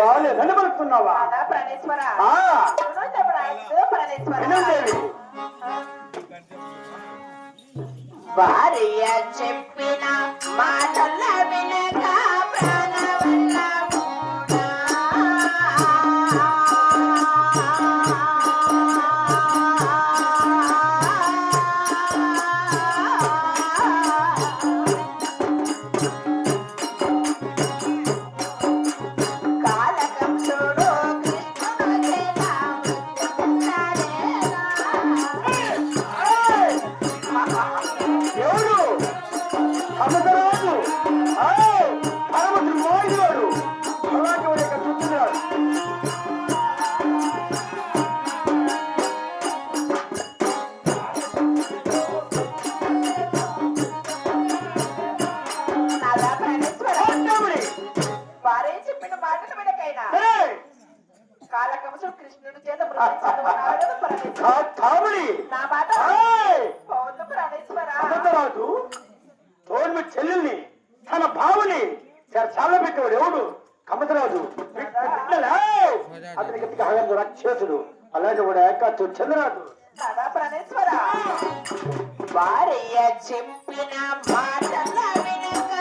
వాళ్ళు కనబడుతున్నావా? భార్య చెప్పిన మాటల వినక ప్రాణవల్ల కృష్ణుడు చేత చెల్లెల్ని తన భావని చాలా పెట్టాడు ఎవడు? కమతరాజు. అతనికి రాక్షసుడు. అలాగే కూడా ఏకాచు చంద్రరాజు. భార్య చెప్పిన మాటల వినక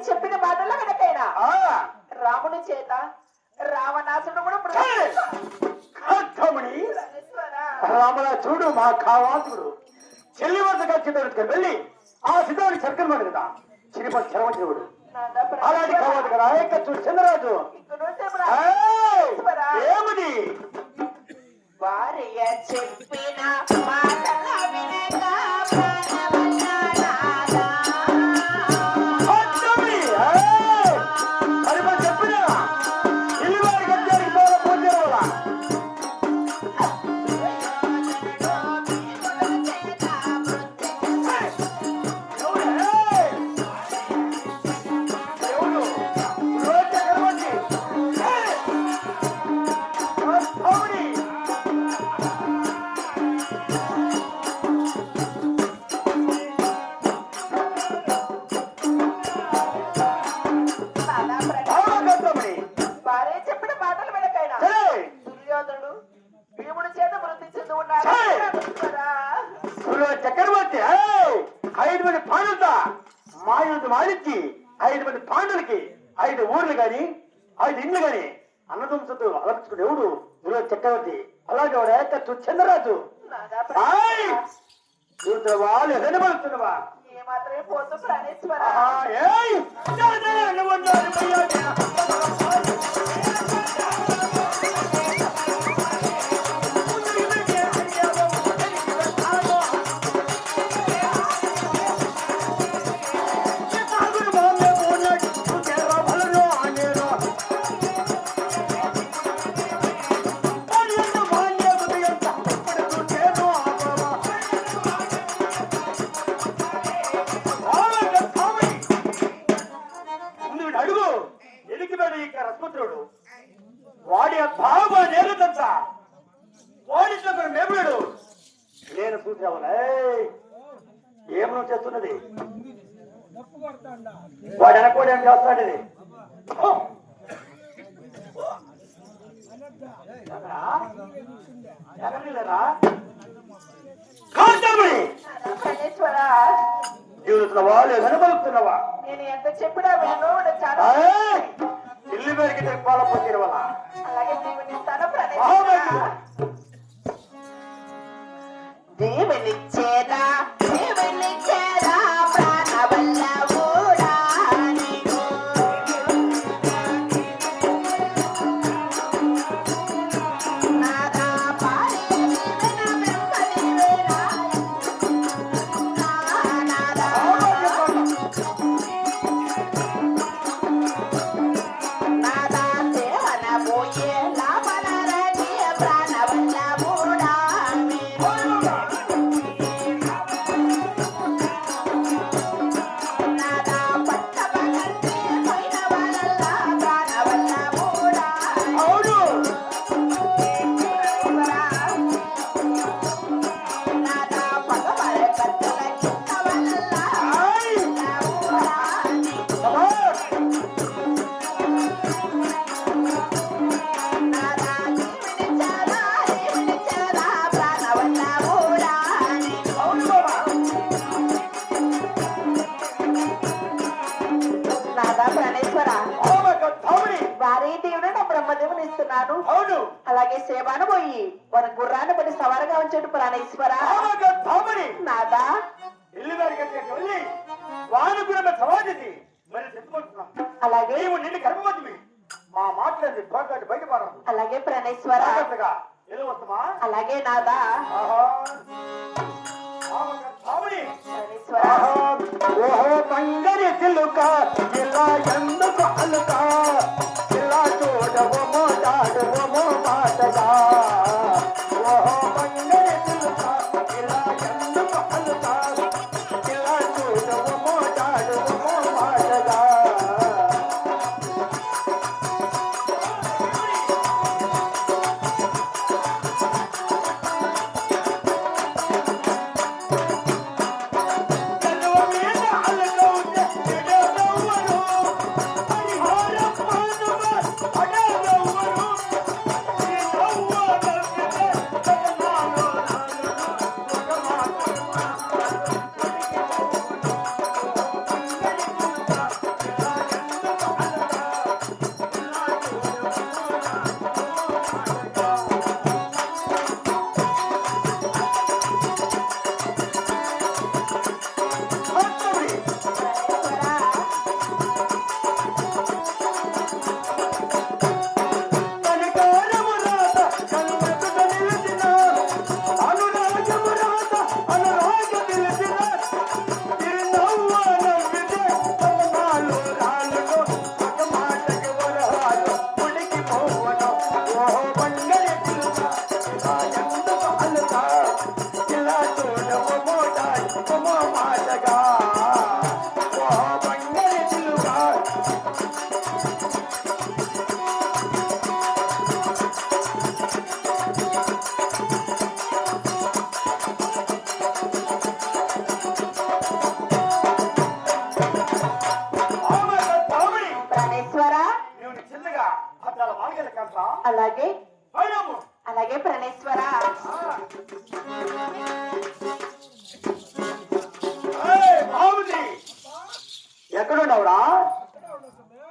చెప్పిన మాటల్లో వినకైనా రాముని చేత రావణాసుడు కూడా రామనాథుడు మా కావాసుడు చెల్లి వద్దగా చిత్తుడికి వెళ్ళి ఆ సిద్ధుడి చర్కలు మాట కదా చిరిపతి చరవచుడు అలాంటి కావాలి కదా ఏకచ్చు చంద్రరాజు. ఏమిటి? భార్య చెప్పిన మాటల వినక చక్రవర్తి 5 మంది పాండులతో మాయుడు మాలిచ్చి 5 మంది పాండులకి 5 ఊర్లు గాని 5 ఇండ్లు గాని అన్నదంశతో అలర్చుకుని ఎవడు గురు చక్రవర్తి. అలాగే వాడు ఏకచ్చు చంద్రరాజు. వాళ్ళు ఎదనబడుతున్నవా? ఏమాత్రమే పోతూ ప్రాణేశ్వర వాడి భావ నేరుదంతా వాడితో మేముడు నేను చూసావులే ఏం నువ్వు చేస్తున్నది? వాడు అనుకోడు ఏం చేస్తున్నాడు? ఇది జీవితంలో వాళ్ళు కనబడుతున్నావా? నేను ఎంత చెప్పినా ఇల్లు పేరుకి తిరుపాలపోతే వల్ల అలాగే దేవునిచ్చేదా దేవునిచ్చేదా ప్రాణవల్ల కూడా నాదా పాడే పార్వతీదేవుడు నా బ్రహ్మదేవుని ఇస్తున్నాను. అవును అలాగే సేవాను పోయి మన గుర్రాన్ని పడి సవారుగా ఉంచాడు ప్రాణేశ్వర. ఆమగా తామని నాదా ఇల్లు గారికి వెళ్ళి వానుకున్న సమాజి మరి చెప్పుకుంటున్నాం. అలాగే నీవు నిన్ను గర్భవతివి. మా మాట్లాడి తోటదాటి బయటపడదు. అలాగే ప్రాణేశ్వర. జాగ్రత్తగా ఏదో వస్తామా? అలాగే నాదా ఆహా. ఆమగా తామని ప్రాణేశ్వర. ఓహో బంగారి చిలుక ఇలా ఎందుకు అలుక ఇలా చూడవమో దాడవమో మాటగా. ఓహో బంగారి చిలుక ఇలా ఎందుకు అలుక ఇలా చూడవమో దాడవమో మాటగా. అలాగే అలాగే ప్రాణేశ్వర. ఎక్కడున్నావురా?